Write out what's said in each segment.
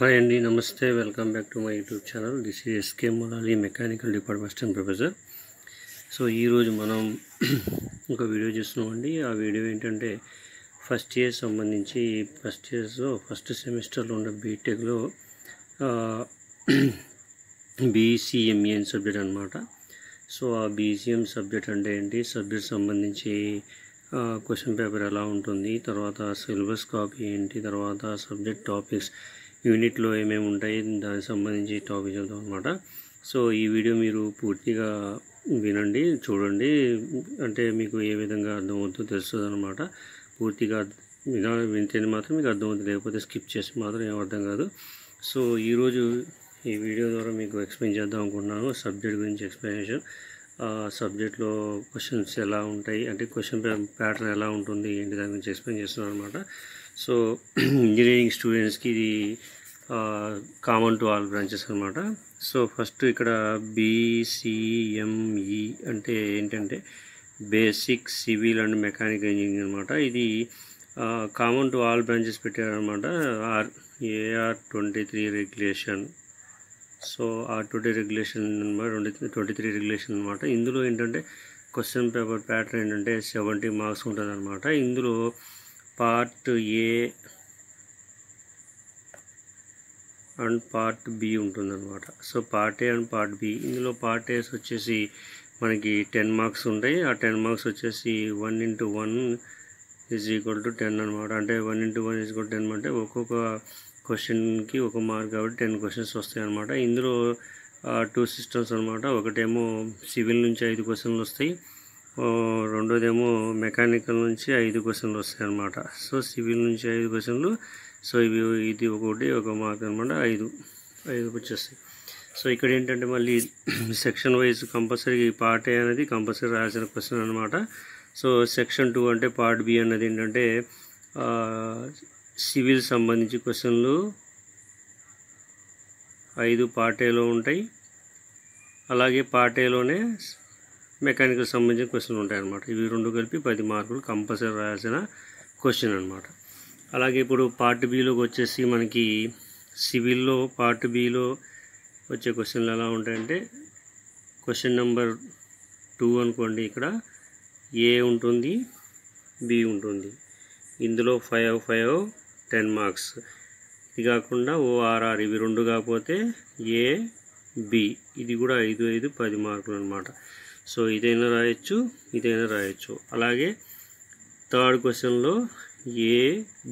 Hi అండి, నమస్తే. Welcome back to my YouTube channel. This is SK Molali, mechanical department assistant professor. So ఈరోజు మనం ఒక వీడియో చేస్తున్నామండి. ఆ వీడియో ఏంటంటే ఫస్ట్ ఇయర్ సంబంధించి ఫస్ట్ సెమిస్టర్లో ఉన్న బీటెక్లో బీసీఎంఈ అని సబ్జెక్ట్ అనమాట. సో ఆ బీసీఎం సబ్జెక్ట్ అంటే ఏంటి, సబ్జెక్ట్ సంబంధించి క్వశ్చన్ పేపర్ ఎలా ఉంటుంది, తర్వాత సిలబస్ కాపీ ఏంటి, తర్వాత సబ్జెక్ట్ టాపిక్స్ యూనిట్లో ఏమేమి ఉంటాయి, దానికి సంబంధించి టాపిక్ చదువుతాం అనమాట. సో ఈ వీడియో మీరు పూర్తిగా వినండి, చూడండి, అంటే మీకు ఏ విధంగా అర్థమవుతుందో తెలుస్తుంది అనమాట. పూర్తిగా వింటేనే మాత్రం మీకు అర్థమవుతుంది, లేకపోతే స్కిప్ చేసి మాత్రం ఏం అర్థం కాదు. సో ఈరోజు ఈ వీడియో ద్వారా మీకు ఎక్స్ప్లెయిన్ చేద్దాం అనుకుంటున్నాను సబ్జెక్ట్ గురించి ఎక్స్ప్లెనేషన్. సబ్జెక్ట్లో క్వశ్చన్స్ ఎలా ఉంటాయి, అంటే క్వశ్చన్ ప్యాటర్న్ ఎలా ఉంటుంది ఏంటి, దాని గురించి ఎక్స్ప్లెయిన్ చేస్తున్నాను అనమాట. సో ఇంజనీరింగ్ స్టూడెంట్స్కి ఇది కామన్ టు ఆల్ బ్రాంచెస్ అనమాట. సో ఫస్ట్ ఇక్కడ బీసీఎంఈ అంటే ఏంటంటే basic civil and mechanical engineering అనమాట. ఇది కామన్ టు ఆల్ బ్రాంచెస్ పెట్టారనమాట. AR 23 regulation. So R20 regulation అనమాట, 23 రెగ్యులేషన్ అనమాట. ఇందులో ఏంటంటే క్వశ్చన్ పేపర్ ప్యాటర్న్ ఏంటంటే 70 మార్క్స్ ఉంటుంది అనమాట. ఇందులో part A and part B ఉంటుందన్నమాట. So part A and part B, ఇందులో పార్ట్ ఏస్ వచ్చేసి మనకి 10 మార్క్స్ ఉంటాయి. ఆ 10 మార్క్స్ వచ్చేసి 1 × 1 = 10 అనమాట. అంటే 1 × 1 = 10 అంటే ఒక్కొక్క క్వశ్చన్కి ఒక మార్క్, కాబట్టి 10 క్వశ్చన్స్ వస్తాయి అనమాట. ఇందులో 2 సిస్టమ్స్ అనమాట. ఒకటేమో సివిల్ నుంచి 5 క్వశ్చన్లు వస్తాయి, రెండోదేమో మెకానికల్ నుంచి 5 క్వశ్చన్లు వస్తాయి అనమాట. సో సివిల్ నుంచి 5 క్వశ్చన్లు, సో ఇది ఒకటి ఒక మార్క్ అనమాట, 5 వచ్చేస్తాయి. సో ఇక్కడ ఏంటంటే మళ్ళీ section wise compulsory part A అనేది కంపల్సరీ రాయాల్సిన క్వశ్చన్ అనమాట. సో సెక్షన్ 2 అంటే పార్ట్ బి అన్నది ఏంటంటే సివిల్ సంబంధించి క్వశ్చన్లు 5 పార్ట్ ఏలో ఉంటాయి, అలాగే పార్ట్ ఏలోనే మెకానికల్ సంబంధించిన క్వశ్చన్లు ఉంటాయి అన్నమాట. ఇవి రెండు కలిపి 10 మార్కులు కంపల్సరీ రాయాల్సిన క్వశ్చన్ అనమాట. అలాగే ఇప్పుడు పార్ట్ బిలోకి వచ్చేసి మనకి సివిల్లో పార్ట్ బిలో వచ్చే క్వశ్చన్లు ఎలా ఉంటాయంటే క్వశ్చన్ నెంబర్ 2 అనుకోండి, ఇక్కడ ఏ ఉంటుంది, బి ఉంటుంది. ఇందులో 5 10 మార్క్స్. ఇది కాకుండా ఓఆర్ఆర్, ఇవి రెండు కాకపోతే ఏ బి, ఇది కూడా 5 10 మార్కులు అనమాట. సో ఇదైనా రాయొచ్చు, ఇదైనా రాయొచ్చు. అలాగే థర్డ్ క్వశ్చన్లో ఏ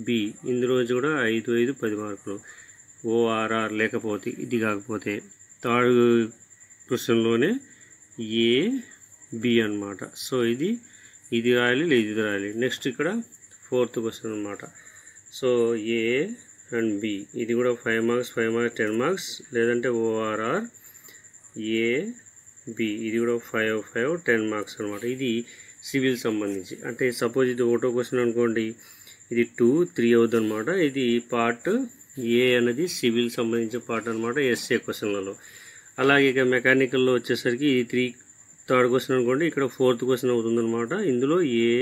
బి, ఇందులో కూడా 5 10 మార్కులు. ఓఆర్ఆర్ లేకపోతే, ఇది కాకపోతే థర్డ్ క్వశ్చన్లోనే ఏ బి అనమాట. సో ఇది రాయాలి, ఇది రాయాలి. నెక్స్ట్ ఇక్కడ ఫోర్త్ క్వశ్చన్ అనమాట. సో ఏ అండ్ బి, ఇది కూడా 5 మార్క్స్ 10 మార్క్స్, లేదంటే ఓఆర్ఆర్ ఏ బి, ఇది కూడా 5 10 మార్క్స్ అనమాట. ఇది సివిల్ సంబంధించి. అంటే సపోజ్ ఇది ఒకటో క్వశ్చన్ అనుకోండి, ఇది 2 3 అవుతుంది అనమాట. ఇది పార్ట్ ఏ అనేది సివిల్ సంబంధించిన పార్ట్ అనమాట, ఎస్ఏ క్వశ్చన్లలో. అలాగే ఇక మెకానికల్లో వచ్చేసరికి ఇది 3 థర్డ్ క్వశ్చన్ అనుకోండి, ఇక్కడ ఫోర్త్ క్వశ్చన్ అవుతుంది అనమాట. ఇందులో A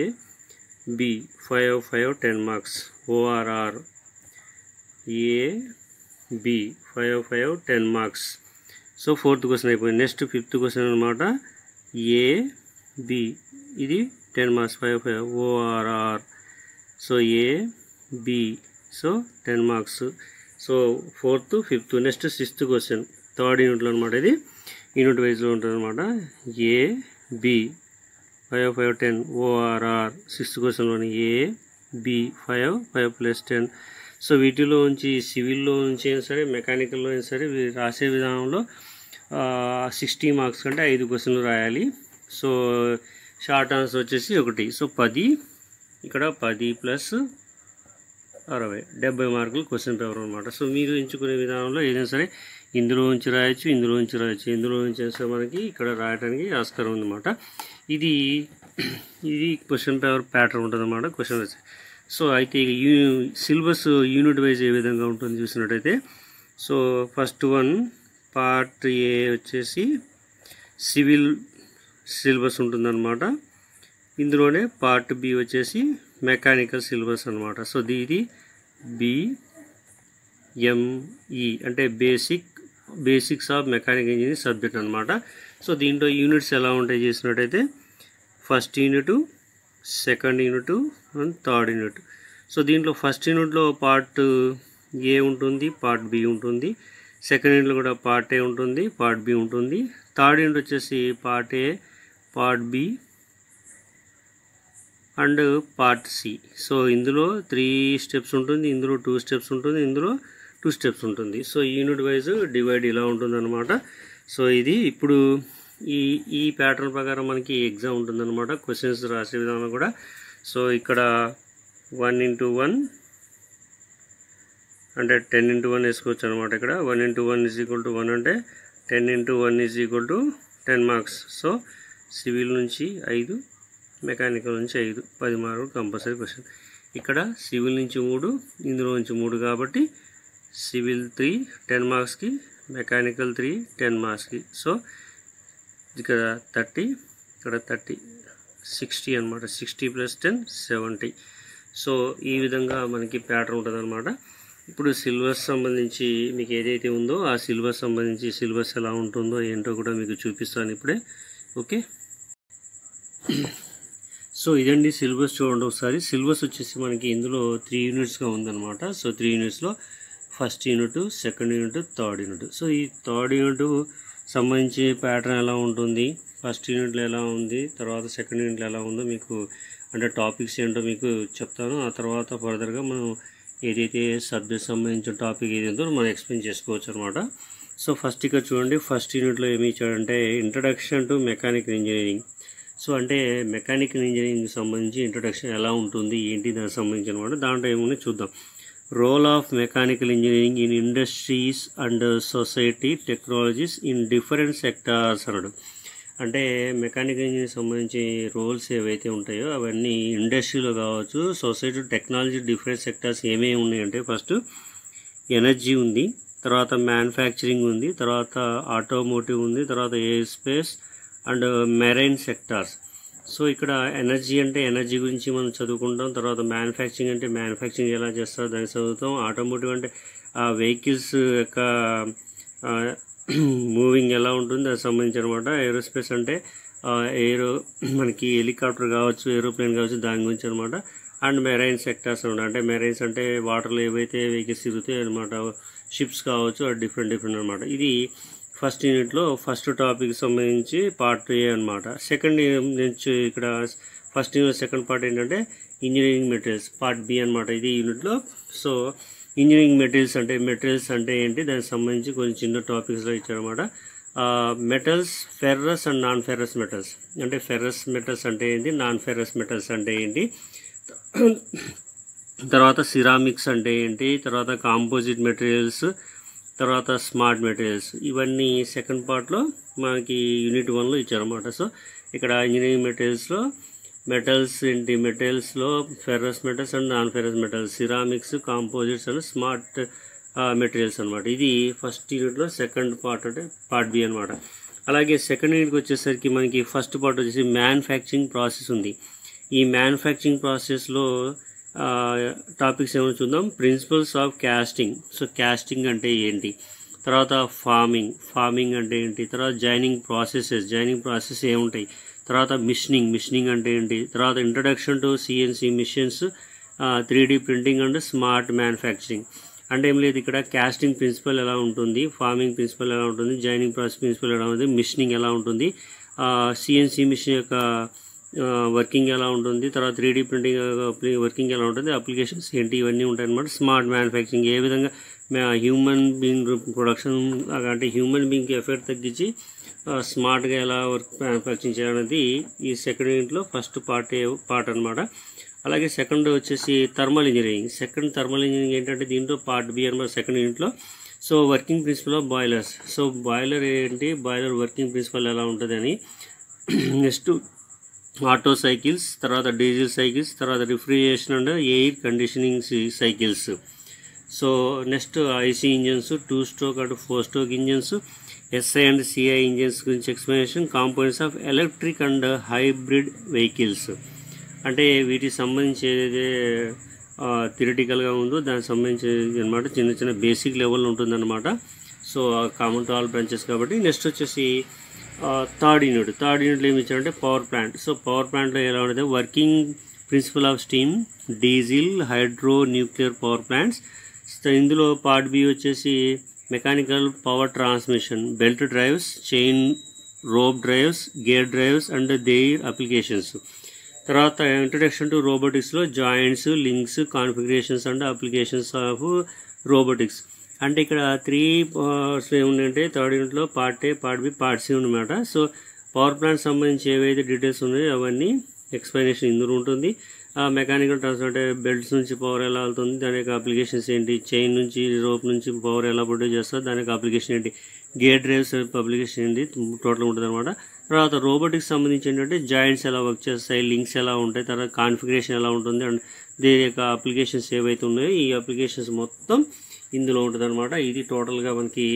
B 5 10 marks. Or A B 5 10 marks. So fourth question అయిపోయింది. నెక్స్ట్ ఫిఫ్త్ క్వశ్చన్ అనమాట, ఏ బి, ఇది 10 marks 5 or. So A B, so 10 marks. So fourth fifth. Next sixth question third యూనిట్లో అనమాట. ఇది unit వైజ్లో ఉంటుంది అనమాట. A B 5 10 or. సిక్స్త్ క్వశ్చన్లోని ఏ బి 5 + 10. సో వీటిలో నుంచి సివిల్లో నుంచి అయినా సరే, మెకానికల్లో అయినా సరే రాసే విధానంలో 60 మార్క్స్ కంటే 5 క్వశ్చన్లు రాయాలి. సో షార్ట్ ఆన్సర్ వచ్చేసి 1. సో 10, ఇక్కడ 10 + 60 70 మార్కులు క్వశ్చన్ పేపర్ అనమాట. సో మీరు ఎంచుకునే విధానంలో ఏదైనా సరే ఇందులో నుంచి రాయొచ్చు, ఇందులో నుంచి రాయొచ్చు, ఇందులో నుంచి సరే మనకి ఇక్కడ రాయడానికి ఆస్కారం ఉందన్నమాట. ఇది క్వశ్చన్ పేపర్ ప్యాటర్న్ ఉంటుంది అన్నమాట, క్వశ్చన్ వైజ్. సో అయితే సిలబస్ యూనిట్ వైజ్ ఏ విధంగా ఉంటుంది చూసినట్టయితే, so first one part A వచ్చేసి సివిల్ సిలబస్ ఉంటుందన్నమాట. ఇందులోనే పార్ట్ బి వచ్చేసి మెకానికల్ సిలబస్ అనమాట. సో ఇది బి ఎంఈ అంటే basics of mechanical engineering subject అనమాట. సో దీంట్లో యూనిట్స్ ఎలా ఉంటాయి చేసినట్టయితే first unit, second unit and third unit. So దీంట్లో ఫస్ట్ యూనిట్లో పార్ట్ ఏ ఉంటుంది, పార్ట్ బి ఉంటుంది. సెకండ్ యూనిట్లో కూడా పార్ట్ ఏ ఉంటుంది, పార్ట్ బి ఉంటుంది. థర్డ్ యూనిట్ వచ్చేసి part A, part B and part C. So ఇందులో 3 స్టెప్స్ ఉంటుంది, ఇందులో 2 స్టెప్స్ ఉంటుంది, ఇందులో 2 స్టెప్స్ ఉంటుంది. సో యూనిట్ వైజ్ డివైడ్ ఇలా ఉంటుంది అనమాట. సో ఇది ఇప్పుడు ఈ ప్యాటర్న్ ప్రకారం మనకి ఎగ్జామ్ ఉంటుందన్నమాట. క్వశ్చన్స్ రాసే విధానం కూడా. సో ఇక్కడ 1 into 1 అంటే 10 into 1 వేసుకోవచ్చు అనమాట. ఇక్కడ 1 into 1 = 1 అంటే 10 into 1 = 10 మార్క్స్. సో సివిల్ నుంచి 5, మెకానికల్ నుంచి 5, 10 మార్కులు కంపల్సరీ క్వశ్చన్. ఇక్కడ సివిల్ నుంచి 3, ఇందులో నుంచి 3 కాబట్టి సివిల్ 3 10 మార్క్స్కి, మెకానికల్ 3 10 మార్క్స్కి. సో ఇక్కడ 30, ఇక్కడ 30, 60 అనమాట. 60 + 10 70. సో ఈ విధంగా మనకి ప్యాటర్న్ ఉంటుంది అనమాట. ఇప్పుడు సిలబస్ సంబంధించి మీకు ఏదైతే ఉందో ఆ సిలబస్ సంబంధించి సిలబస్ ఎలా ఉంటుందో ఏంటో కూడా మీకు చూపిస్తాను ఇప్పుడే. ఓకే, సో ఇదండి సిలబస్. చూడండి ఒకసారి. సిలబస్ వచ్చేసి మనకి ఇందులో 3 యూనిట్స్గా ఉందన్నమాట. సో 3 యూనిట్స్లో first unit, second unit, third unit. So ఈ థర్డ్ యూనిట్ సంబంధించి ప్యాటర్న్ ఎలా ఉంటుంది, ఫస్ట్ యూనిట్లో ఎలా ఉంది, తర్వాత సెకండ్ యూనిట్లో ఎలా ఉందో మీకు అంటే టాపిక్స్ ఏంటో మీకు చెప్తాను. ఆ తర్వాత ఫర్దర్గా మనం ఏదైతే సబ్జెక్ట్ సంబంధించిన టాపిక్ ఏదైందో మనం ఎక్స్ప్లెయిన్ చేసుకోవచ్చు అనమాట. సో ఫస్ట్ ఇక్కడ చూడండి, ఫస్ట్ యూనిట్లో ఏమి ఇచ్చాడంటే introduction to mechanical engineering. So అంటే మెకానికల్ ఇంజనీరింగ్కి సంబంధించి ఇంట్రడక్షన్ ఎలా ఉంటుంది ఏంటి దానికి సంబంధించి అనమాట. దాంట్లో ఏముంది చూద్దాం. Role of mechanical engineering in industries and society technologies in different sectors అన్నాడు. అంటే మెకానికల్ ఇంజనీరింగ్ సంబంధించి రోల్స్ ఏవైతే ఉంటాయో అవన్నీ ఇండస్ట్రీలో కావచ్చు, సొసైటీ, టెక్నాలజీ, డిఫరెంట్ సెక్టార్స్ ఏమేమి ఉన్నాయంటే ఫస్ట్ ఎనర్జీ ఉంది, తర్వాత మ్యానుఫ్యాక్చరింగ్ ఉంది, తర్వాత ఆటోమోటివ్ ఉంది, తర్వాత air space and marine sectors. So ఇక్కడ ఎనర్జీ అంటే ఎనర్జీ గురించి మనం చదువుకుంటాం. తర్వాత మ్యానుఫ్యాక్చరింగ్ అంటే మ్యానుఫ్యాక్చరింగ్ ఎలా చేస్తారో దాన్ని చదువుతాం. ఆటోమోటివ్ అంటే ఆ వెహికల్స్ యొక్క మూవింగ్ ఎలా ఉంటుంది దానికి సంబంధించి అనమాట. ఏరోస్పేస్ అంటే మనకి హెలికాప్టర్ కావచ్చు, ఏరోప్లేన్ కావచ్చు, దాని గురించి అనమాట. అండ్ మెరైన్ సెక్టార్స్ అనమాట. అంటే మెరైన్స్ అంటే వాటర్లో ఏవైతే వెహికల్స్ తిరుగుతాయి అనమాట, షిప్స్ కావచ్చు, అది డిఫరెంట్ అనమాట. ఇది ఫస్ట్ యూనిట్లో ఫస్ట్ టాపిక్ సంబంధించి పార్ట్ ఏ అనమాట. సెకండ్ నుంచి ఇక్కడ ఫస్ట్ యూనిట్ సెకండ్ పార్ట్ ఏంటంటే ఇంజనీరింగ్ మెటీరియల్స్, పార్ట్ బి అనమాట ఇది యూనిట్లో. సో ఇంజనీరింగ్ మెటీరియల్స్ అంటే ఏంటి, దానికి సంబంధించి కొంచెం చిన్న టాపిక్స్లో ఇచ్చారనమాట. Metals, ferrous and non ferrous metals. అంటే ఫెర్రస్ మెటల్స్ అంటే ఏంటి, నాన్ ఫెర్రస్ మెటల్స్ అంటే ఏంటి, తర్వాత సిరామిక్స్ అంటే ఏంటి, తర్వాత కాంపోజిట్ మెటీరియల్స్, తర్వాత స్మార్ట్ మెటీరియల్స్. ఇవన్నీ సెకండ్ పార్ట్లో మనకి యూనిట్ 1లో ఇచ్చారన్నమాట. సో ఇక్కడ ఇంజనీరింగ్ మెటీరియల్స్లో మెటల్స్ ఏంటి, మెటీరియల్స్లో ferrous metals and non ferrous metals, ceramics, composites and smart materials అనమాట. ఇది ఫస్ట్ యూనిట్లో సెకండ్ పార్ట్ అంటే పార్ట్ బి అనమాట. అలాగే సెకండ్ యూనిట్కి వచ్చేసరికి మనకి ఫస్ట్ పార్ట్ వచ్చేసి మ్యానుఫ్యాక్చరింగ్ ప్రాసెస్ ఉంది. ఈ మ్యానుఫ్యాక్చరింగ్ ప్రాసెస్లో టాపిక్స్ ఏమైనా చూద్దాం. Principles of casting. So casting అంటే ఏంటి, తర్వాత ఫార్మింగ్ అంటే ఏంటి, తర్వాత జాయినింగ్ ప్రాసెస్ ఏముంటాయి, తర్వాత మిషనింగ్ అంటే ఏంటి, తర్వాత introduction to CNC machines, 3D printing and smart manufacturing. అంటే ఏం లేదు, ఇక్కడ క్యాస్టింగ్ ప్రిన్సిపల్ ఎలా ఉంటుంది, ఫార్మింగ్ ప్రిన్సిపల్ ఎలా ఉంటుంది, జాయినింగ్ ప్రాసెస్ ప్రిన్సిపల్ ఎలా ఉంటుంది, మిషనింగ్ ఎలా ఉంటుంది, సిఎన్సి మిషన్ యొక్క వర్కింగ్ ఎలా ఉంటుంది, తర్వాత 3D ప్రింటింగ్ వర్కింగ్ ఎలా ఉంటుంది, అప్లికేషన్స్ ఏంటి, ఇవన్నీ ఉంటాయి అన్నమాట. స్మార్ట్ మ్యానుఫ్యాక్చరింగ్ ఏ విధంగా హ్యూమన్ బీయింగ్ ప్రొడక్షన్ అంటే హ్యూమన్ బీయింగ్కి ఎఫెక్ట్ తగ్గించి స్మార్ట్గా ఎలా మ్యానుఫ్యాక్చరింగ్ చేయాలనేది ఈ సెకండ్ యూనిట్లో ఫస్ట్ పార్ట్ అనమాట. అలాగే సెకండ్ వచ్చేసి థర్మల్ ఇంజనీరింగ్ ఏంటంటే దీంట్లో పార్ట్ బి అనమాట సెకండ్ యూనిట్లో. So working principle of boilers. So boiler ఏంటి, బాయిలర్ వర్కింగ్ ప్రిన్సిపల్ ఎలా ఉంటుంది అని. నెక్స్ట్ ఆటో సైకిల్స్, తర్వాత డీజిల్ సైకిల్స్, తర్వాత refrigeration and air conditioning cycles. So next IC engines, 2 stroke and 4 stroke engines, SI and CI engines గురించి explanation, components of electric and hybrid vehicles. అంటే వీటికి సంబంధించి ఏదైతే థియరిటికల్గా ఉందో దానికి సంబంధించి అనమాట చిన్న చిన్న బేసిక్ లెవెల్లో ఉంటుందన్నమాట. So common to all branches కాబట్టి. నెక్స్ట్ వచ్చేసి థర్డ్ యూనిట్లో ఏమి ఇచ్చారంటే పవర్ ప్లాంట్. సో పవర్ ప్లాంట్లో ఎలా ఉంటుంది, working principle of steam, diesel, hydro, nuclear power plants. So ఇందులో పార్ట్ బి వచ్చేసి mechanical power transmission, belt drives, chain rope drives, gear drives and their applications. తర్వాత ఇంట్రడక్షన్ టు రోబోటిక్స్లో joints, links, configurations and applications of robotics. అంటే ఇక్కడ 3 parts ఏముందంటే third యూనిట్లో part A, part B, part C అనమాట. So power plant సంబంధించి ఏవైతే details ఉన్నాయో అవన్నీ ఎక్స్ప్లెనేషన్ ఇందులో ఉంటుంది. మెకానికల్ ట్రాన్స్ఫర్ అంటే బెల్ట్స్ నుంచి పవర్ ఎలా వెళ్తుంది, దాని యొక్క అప్లికేషన్స్ ఏంటి, చైన్ నుంచి రోప్ నుంచి పవర్ ఎలా ప్రొడ్యూస్ చేస్తారు, దాని యొక్క అప్లికేషన్ ఏంటి, గేర్ డ్రైవ్స్ అప్లికేషన్ ఏంటి, టోటల్ ఉంటుంది అనమాట. తర్వాత రోబోటిక్స్ సంబంధించి ఏంటంటే జాయింట్స్ ఎలా వర్క్ చేస్తాయి, లింక్స్ ఎలా ఉంటాయి, తర్వాత కాన్ఫిగరేషన్ ఎలా ఉంటుంది అండ్ దీని యొక్క అప్లికేషన్స్ ఏవైతే ఉన్నాయో ఈ అప్లికేషన్స్ మొత్తం ఇందులో ఉంటుంది అనమాట. ఇది టోటల్గా మనకి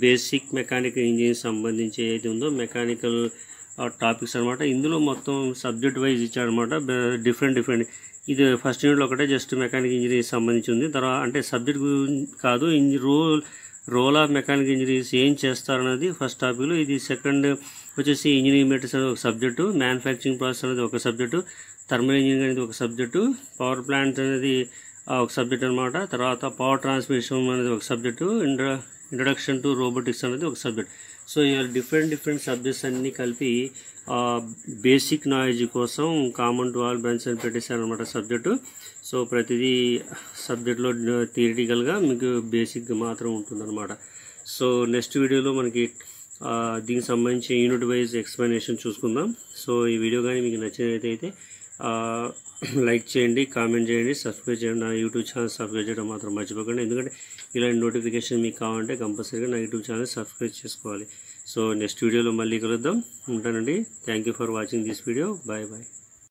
బేసిక్ మెకానికల్ ఇంజనీరింగ్ సంబంధించి ఏదైతే ఉందో మెకానికల్ టాపిక్స్ అనమాట. ఇందులో మొత్తం సబ్జెక్ట్ వైజ్ ఇచ్చారనమాట. డిఫరెంట్ ఇది ఫస్ట్ యూనిట్లో ఒకటే జస్ట్ మెకానికల్ ఇంజనీరింగ్ సంబంధించి ఉంది. తర్వాత అంటే సబ్జెక్ట్ కాదు, రోల్ ఆఫ్ మెకానికల్ ఇంజనీర్స్ ఏం చేస్తారనేది ఫస్ట్ టాపిక్లో. ఇది సెకండ్ వచ్చేసి ఇంజనీరింగ్ మెటీరియల్స్ అనేది ఒక సబ్జెక్టు, మ్యానుఫ్యాక్చరింగ్ ప్రాసెస్ అనేది ఒక సబ్జెక్టు, థర్మల్ ఇంజనీరింగ్ అనేది ఒక సబ్జెక్టు, పవర్ ప్లాంట్ అనేది ఒక సబ్జెక్ట్ అనమాట. తర్వాత పవర్ ట్రాన్స్మిషన్ అనేది ఒక సబ్జెక్టు, ఇంట్రడక్షన్ టు రోబోటిక్స్ అనేది ఒక సబ్జెక్ట్. సో ఇలా డిఫరెంట్ సబ్జెక్ట్స్ అన్నీ కలిపి బేసిక్ నాలెడ్జ్ కోసం కామన్ టు ఆల్ బ్రాంచెస్ అని పెట్టేశారనమాట సబ్జెక్టు. సో ప్రతిదీ సబ్జెక్ట్లో థియరిటికల్గా మీకు బేసిక్గా మాత్రం ఉంటుందన్నమాట. సో నెక్స్ట్ వీడియోలో మనకి దీనికి సంబంధించి యూనిట్ వైజ్ ఎక్స్ప్లెనేషన్ చూసుకుందాం. సో ఈ వీడియో కానీ మీకు నచ్చినట్లయితే లైక్ చేయండి, కామెంట్ చేయండి, సబ్స్క్రైబ్ చేయండి. నా యూట్యూబ్ ఛానల్ సబ్స్క్రైబ్ చేయడం మాత్రం మర్చిపోకండి. ఎందుకంటే ఇలాంటి నోటిఫికేషన్ మీకు కావాలంటే కంపల్సరీగా నా యూట్యూబ్ ఛానల్ సబ్స్క్రైబ్ చేసుకోవాలి. సో నెక్స్ట్ వీడియోలో మళ్ళీ కలుద్దాం. ఉంటానండి. Thank you for watching this video. Bye.